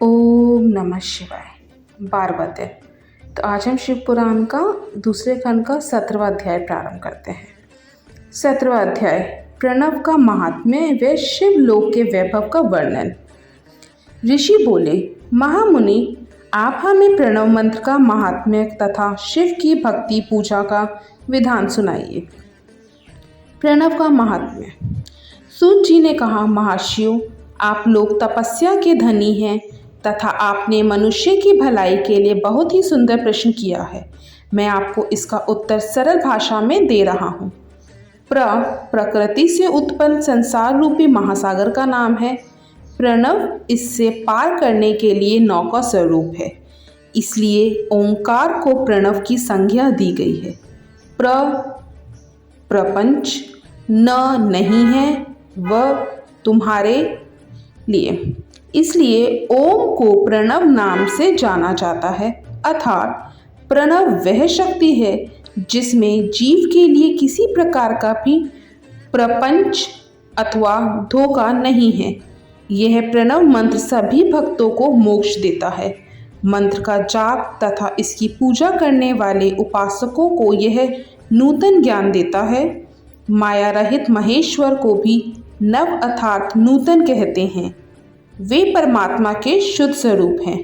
ओम नमः शिवाय। 12वां अध्याय। तो आज हम शिव पुराण का दूसरे खंड का 17वां अध्याय प्रारंभ करते हैं। 17वां अध्याय, प्रणव का महात्म्य व शिव लोक के वैभव का वर्णन। ऋषि बोले, महामुनि, आप हमें प्रणव मंत्र का महात्म्य तथा शिव की भक्ति पूजा का विधान सुनाइए। प्रणव का महात्म्य। सूत जी ने कहा, महर्षियों, आप लोग तपस्या के धनी हैं तथा आपने मनुष्य की भलाई के लिए बहुत ही सुंदर प्रश्न किया है। मैं आपको इसका उत्तर सरल भाषा में दे रहा हूँ। प्रकृति से उत्पन्न संसार रूपी महासागर का नाम है। प्रणव इससे पार करने के लिए नौका स्वरूप है, इसलिए ओंकार को प्रणव की संज्ञा दी गई है। प्रपंच न नहीं है वह तुम्हारे लिए, इसलिए ओम को प्रणव नाम से जाना जाता है। अर्थात प्रणव वह शक्ति है जिसमें जीव के लिए किसी प्रकार का भी प्रपंच अथवा धोखा नहीं है। यह प्रणव मंत्र सभी भक्तों को मोक्ष देता है। मंत्र का जाप तथा इसकी पूजा करने वाले उपासकों को यह नूतन ज्ञान देता है। माया रहित महेश्वर को भी नव अर्थात नूतन कहते हैं। वे परमात्मा के शुद्ध स्वरूप हैं।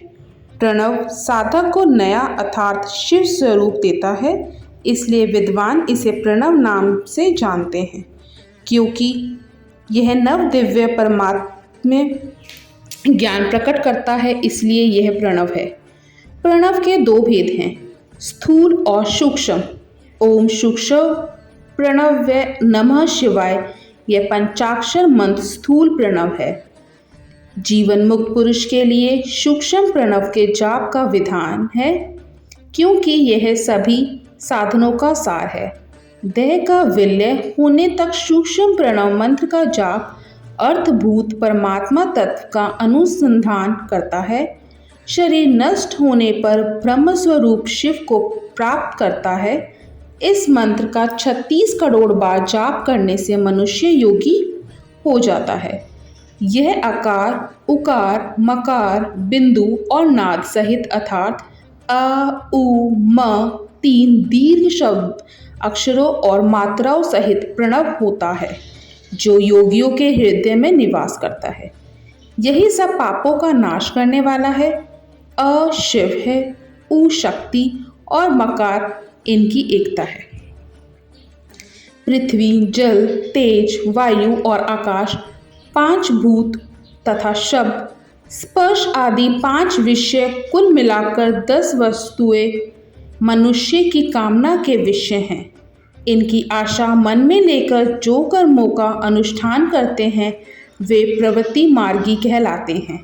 प्रणव साधक को नया अर्थात शिव स्वरूप देता है, इसलिए विद्वान इसे प्रणव नाम से जानते हैं, क्योंकि यह नव दिव्य परमात्मा ज्ञान प्रकट करता है, इसलिए यह प्रणव है। प्रणव के दो भेद हैं, स्थूल और सूक्ष्म। ओम सूक्ष्म प्रणव व नमः शिवाय यह पंचाक्षर मंत्र स्थूल प्रणव है। जीवन मुक्त पुरुष के लिए सूक्ष्म प्रणव के जाप का विधान है, क्योंकि यह सभी साधनों का सार है। देह का विलय होने तक सूक्ष्म प्रणव मंत्र का जाप अर्थभूत परमात्मा तत्व का अनुसंधान करता है। शरीर नष्ट होने पर ब्रह्म स्वरूप शिव को प्राप्त करता है। इस मंत्र का 36 करोड़ बार जाप करने से मनुष्य योगी हो जाता है। यह आकार, उकार, मकार, बिंदु और नाद सहित अर्थात अ, उ, म 3 दीर्घ शब्द अक्षरों और मात्राओं सहित प्रणव होता है, जो योगियों के हृदय में निवास करता है। यही सब पापों का नाश करने वाला है। अ शिव है, उ शक्ति और मकार इनकी एकता है। पृथ्वी, जल, तेज, वायु और आकाश 5 भूत तथा शब्द, स्पर्श आदि 5 विषय कुल मिलाकर 10 वस्तुएं मनुष्य की कामना के विषय हैं। इनकी आशा मन में लेकर जो कर्मों का अनुष्ठान करते हैं वे प्रवृत्ति मार्गी कहलाते हैं,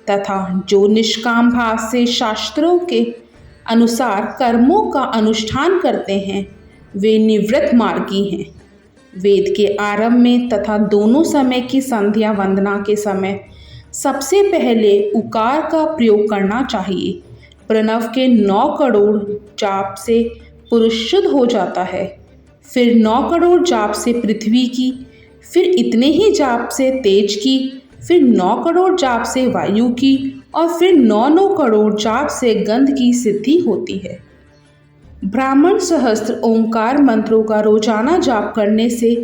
तथा जो निष्काम भाव से शास्त्रों के अनुसार कर्मों का अनुष्ठान करते हैं वे निवृत्त मार्गी हैं। वेद के आरंभ में तथा दोनों समय की संध्या वंदना के समय सबसे पहले उकार का प्रयोग करना चाहिए। प्रणव के 9 करोड़ जाप से पुरुष शुद्ध हो जाता है, फिर 9 करोड़ जाप से पृथ्वी की, फिर इतने ही जाप से तेज की, फिर 9 करोड़ जाप से वायु की और फिर 9 करोड़ जाप से गंध की सिद्धि होती है। ब्राह्मण सहस्त्र ओंकार मंत्रों का रोजाना जाप करने से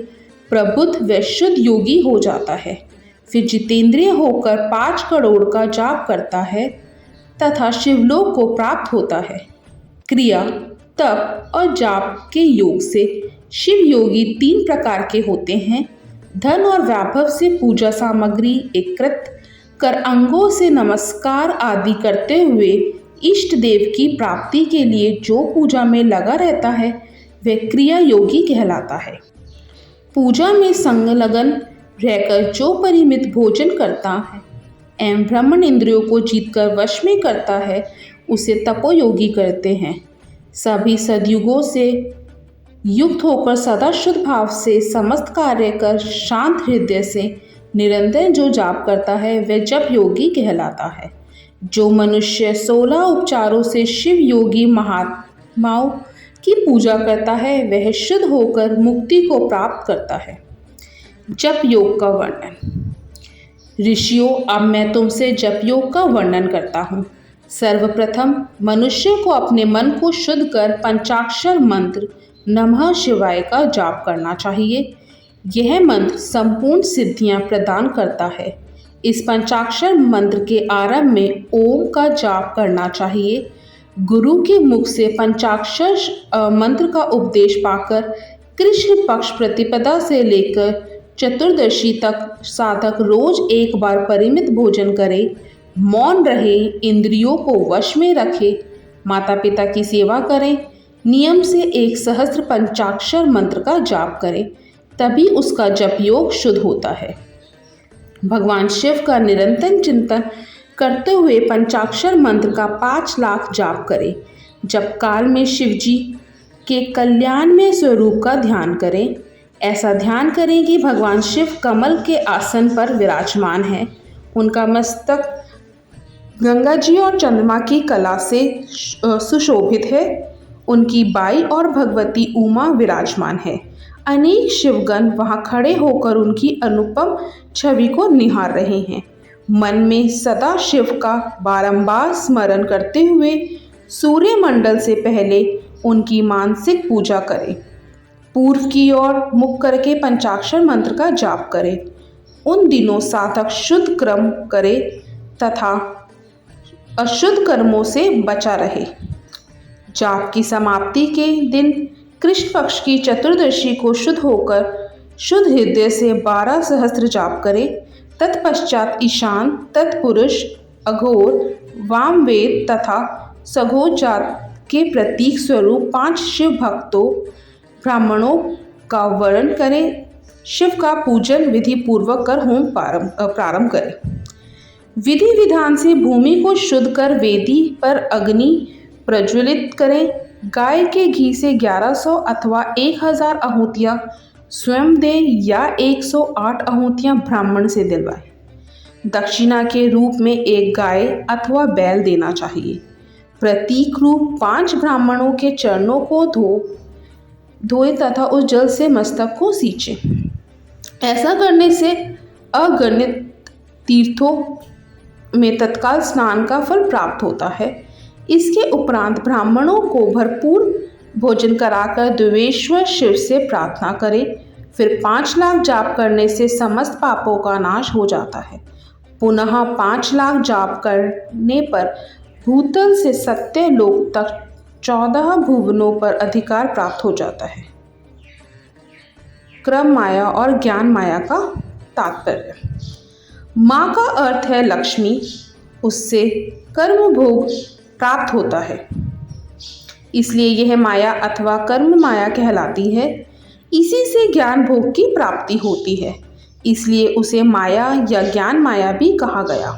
प्रबुद्ध व शुद्ध योगी हो जाता है। फिर जितेंद्रिय होकर 5 करोड़ का जाप करता है तथा शिवलोक को प्राप्त होता है। क्रिया, तप और जाप के योग से शिव योगी 3 प्रकार के होते हैं। धन और वैभव से पूजा सामग्री एकत्रित कर अंगों से नमस्कार आदि करते हुए इष्ट देव की प्राप्ति के लिए जो पूजा में लगा रहता है वह क्रिया योगी कहलाता है। पूजा में संलग्न रहकर जो परिमित भोजन करता है एवं ब्रह्मण इंद्रियों को जीतकर वश में करता है उसे तपोयोगी करते हैं। सभी सदयुगों से युक्त होकर सदा शुद्ध भाव से समस्त कार्य कर शांत हृदय से निरंतर जो जाप करता है वह जप योगी कहलाता है। जो मनुष्य 16 उपचारों से शिव योगी महात्माओं की पूजा करता है वह शुद्ध होकर मुक्ति को प्राप्त करता है। जप योग का वर्णन। ऋषियों, अब मैं तुमसे जप योग का वर्णन करता हूँ। सर्वप्रथम मनुष्य को अपने मन को शुद्ध कर पंचाक्षर मंत्र नमः शिवाय का जाप करना चाहिए। यह मंत्र संपूर्ण सिद्धियां प्रदान करता है। इस पंचाक्षर मंत्र के आरंभ में ओम का जाप करना चाहिए। गुरु के मुख से पंचाक्षर मंत्र का उपदेश पाकर कृष्ण पक्ष प्रतिपदा से लेकर चतुर्दशी तक साधक रोज एक बार परिमित भोजन करे, मौन रहे, इंद्रियों को वश में रखे, माता पिता की सेवा करें, नियम से एक सहस्त्र पंचाक्षर मंत्र का जाप करें, तभी उसका जप योग शुद्ध होता है। भगवान शिव का निरंतर चिंतन करते हुए पंचाक्षर मंत्र का 5 लाख जाप करें। जप काल में शिव जी के कल्याण में स्वरूप का ध्यान करें। ऐसा ध्यान करें कि भगवान शिव कमल के आसन पर विराजमान है। उनका मस्तक गंगा जी और चंद्रमा की कला से सुशोभित है। उनकी बाई और भगवती उमा विराजमान है। अनेक शिवगण वहां खड़े होकर उनकी अनुपम छवि को निहार रहे हैं। मन में सदा शिव का बारंबार स्मरण करते हुए सूर्यमंडल से पहले उनकी मानसिक पूजा करें। पूर्व की ओर मुख करके पंचाक्षर मंत्र का जाप करें। उन दिनों साधक शुद्ध कर्म करे तथा अशुद्ध कर्मों से बचा रहे। जाप की समाप्ति के दिन कृष्ण पक्ष की चतुर्दशी को शुद्ध होकर शुद्ध हृदय से 12 सहस्त्र जाप करें। तत्पश्चात ईशान, तत्पुरुष, अघोर, वामवेद तथा सघोर जात के प्रतीक स्वरूप 5 शिव भक्तों ब्राह्मणों का वर्णन करें। शिव का पूजन विधि पूर्वक कर होम प्रारंभ करें। विधि विधान से भूमि को शुद्ध कर वेदी पर अग्नि प्रज्वलित करें। गाय के घी से 1100 अथवा 1000 आहुतियाँ स्वयं दें या 108 आहुतियाँ ब्राह्मण से दिलवाएं। दक्षिणा के रूप में एक गाय अथवा बैल देना चाहिए। प्रतीक रूप 5 ब्राह्मणों के चरणों को धोए तथा उस जल से मस्तक को सींचे। ऐसा करने से अगणित तीर्थों में तत्काल स्नान का फल प्राप्त होता है। इसके उपरांत ब्राह्मणों को भरपूर भोजन कराकर देवेश्वर शिव से प्रार्थना करें। फिर 5 लाख जाप करने से समस्त पापों का नाश हो जाता है। पुनः 5 लाख जाप करने पर भूतल से सत्य लोक तक 14 भुवनों पर अधिकार प्राप्त हो जाता है। क्रम माया और ज्ञान माया का तात्पर्य। माँ का अर्थ है लक्ष्मी, उससे कर्म भोग प्राप्त होता है, इसलिए यह माया अथवा कर्म माया कहलाती है। इसी से ज्ञान भोग की प्राप्ति होती है, इसलिए उसे माया या ज्ञान माया भी कहा गया।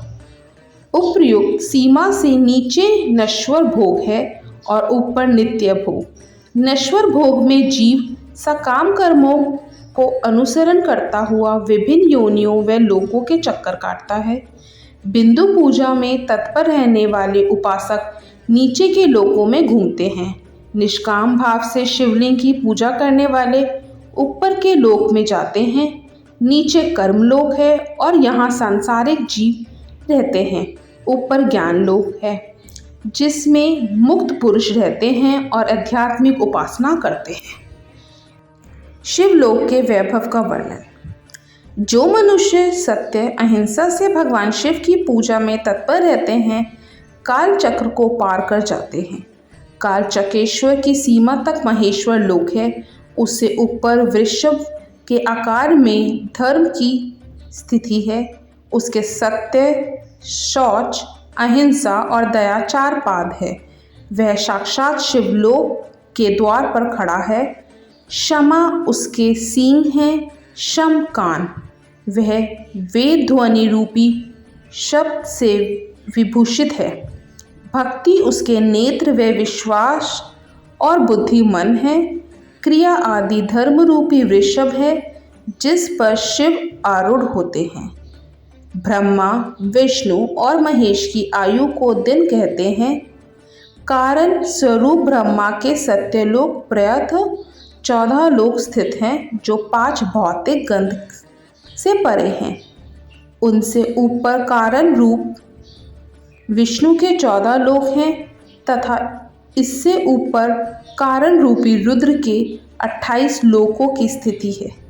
उपर्युक्त सीमा से नीचे नश्वर भोग है और ऊपर नित्य भोग। नश्वर भोग में जीव सकाम कर्मों को अनुसरण करता हुआ विभिन्न योनियों व लोकों के चक्कर काटता है। बिंदु पूजा में तत्पर रहने वाले उपासक नीचे के लोकों में घूमते हैं। निष्काम भाव से शिवलिंग की पूजा करने वाले ऊपर के लोक में जाते हैं। नीचे कर्म लोक है और यहाँ सांसारिक जीव रहते हैं। ऊपर ज्ञान लोक है जिसमें मुक्त पुरुष रहते हैं और आध्यात्मिक उपासना करते हैं। शिवलोक के वैभव का वर्णन। जो मनुष्य सत्य अहिंसा से भगवान शिव की पूजा में तत्पर रहते हैं, काल चक्र को पार कर जाते हैं। काल चक्रेश्वर की सीमा तक महेश्वर लोक है। उससे ऊपर वृषभ के आकार में धर्म की स्थिति है। उसके सत्य, शौच, अहिंसा और दया 4 पाद है। वह साक्षात शिवलोक के द्वार पर खड़ा है। क्षमा उसके सींग हैं, शम कान। वह वेद ध्वनि रूपी शब्द से विभूषित है। भक्ति उसके नेत्र व विश्वास और बुद्धि मन है। क्रिया आदि धर्म रूपी वृषभ है जिस पर शिव आरूढ़ होते हैं। ब्रह्मा, विष्णु और महेश की आयु को दिन कहते हैं। कारण स्वरूप ब्रह्मा के सत्यलोक प्रयथ 14 लोक स्थित हैं जो 5 भौतिक गंध से परे हैं। उनसे ऊपर कारण रूप विष्णु के 14 लोक हैं तथा इससे ऊपर कारण रूपी रुद्र के 28 लोकों की स्थिति है।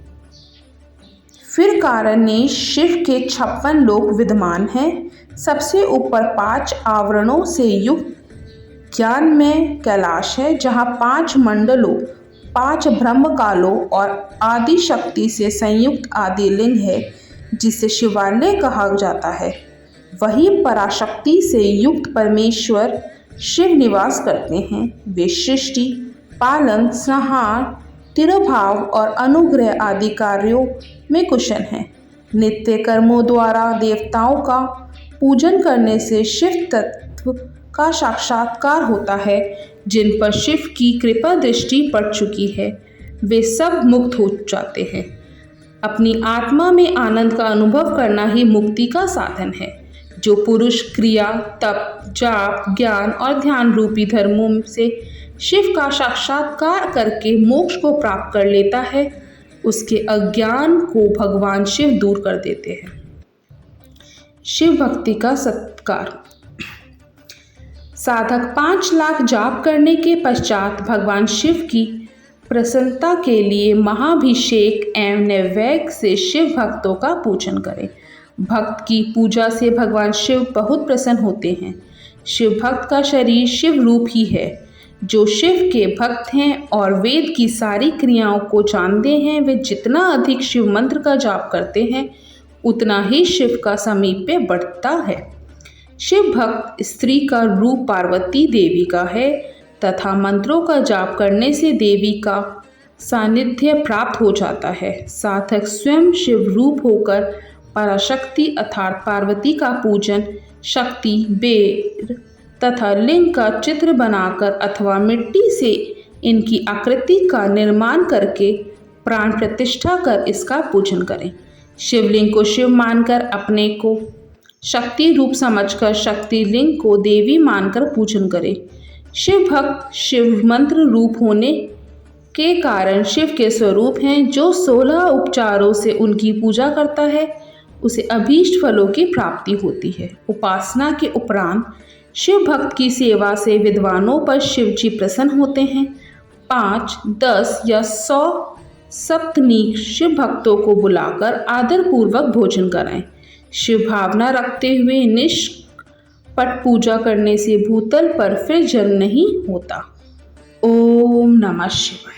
फिर कारणेश शिव के 56 लोक विद्यमान हैं। सबसे ऊपर 5 आवरणों से युक्त ज्ञानमय कैलाश है, जहाँ 5 मंडलों, 5 ब्रह्मकालों और आदि शक्ति से संयुक्त आदि लिंग है, जिसे शिवालय कहा जाता है। वही पराशक्ति से युक्त परमेश्वर शिव निवास करते हैं। वे सृष्टि, पालन, संहार, तिरोभाव और अनुग्रह आदि कार्यों में कुशल हैं। नित्य कर्मों द्वारा देवताओं का पूजन करने से शिव तत्व का साक्षात्कार होता है। जिन पर शिव की कृपा दृष्टि पड़ चुकी है, वे सब मुक्त हो जाते हैं। अपनी आत्मा में आनंद का अनुभव करना ही मुक्ति का साधन है। जो पुरुष क्रिया, तप, जाप, ज्ञान और ध्यान रूपी धर्मों से शिव का साक्षात्कार करके मोक्ष को प्राप्त कर लेता है, उसके अज्ञान को भगवान शिव दूर कर देते हैं। शिव भक्ति का सत्कार। साधक 5 लाख जाप करने के पश्चात भगवान शिव की प्रसन्नता के लिए महाभिषेक एवं नैवेद्य से शिव भक्तों का पूजन करें। भक्त की पूजा से भगवान शिव बहुत प्रसन्न होते हैं। शिव भक्त का शरीर शिव रूप ही है। जो शिव के भक्त हैं और वेद की सारी क्रियाओं को जानते हैं, वे जितना अधिक शिव मंत्र का जाप करते हैं, उतना ही शिव का समीप्य बढ़ता है। शिव भक्त स्त्री का रूप पार्वती देवी का है तथा मंत्रों का जाप करने से देवी का सानिध्य प्राप्त हो जाता है। साधक स्वयं शिव रूप होकर पराशक्ति अर्थात पार्वती का पूजन शक्ति, बेर तथा लिंग का चित्र बनाकर अथवा मिट्टी से इनकी आकृति का निर्माण करके प्राण प्रतिष्ठा कर इसका पूजन करें। शिवलिंग को शिव मानकर अपने को शक्ति रूप समझकर शक्ति लिंग को देवी मानकर पूजन करें। शिव भक्त शिव मंत्र रूप होने के कारण शिव के स्वरूप हैं। जो 16 उपचारों से उनकी पूजा करता है, उसे अभीष्ट फलों की प्राप्ति होती है। उपासना के उपरांत शिव भक्त की सेवा से विद्वानों पर शिव जी प्रसन्न होते हैं। 5, 10 या 100 सप्तनीक शिव भक्तों को बुलाकर आदरपूर्वक भोजन कराएं। शिव भावना रखते हुए निष्कपट पूजा करने से भूतल पर फिर जन्म नहीं होता। ओम नमः शिवाय।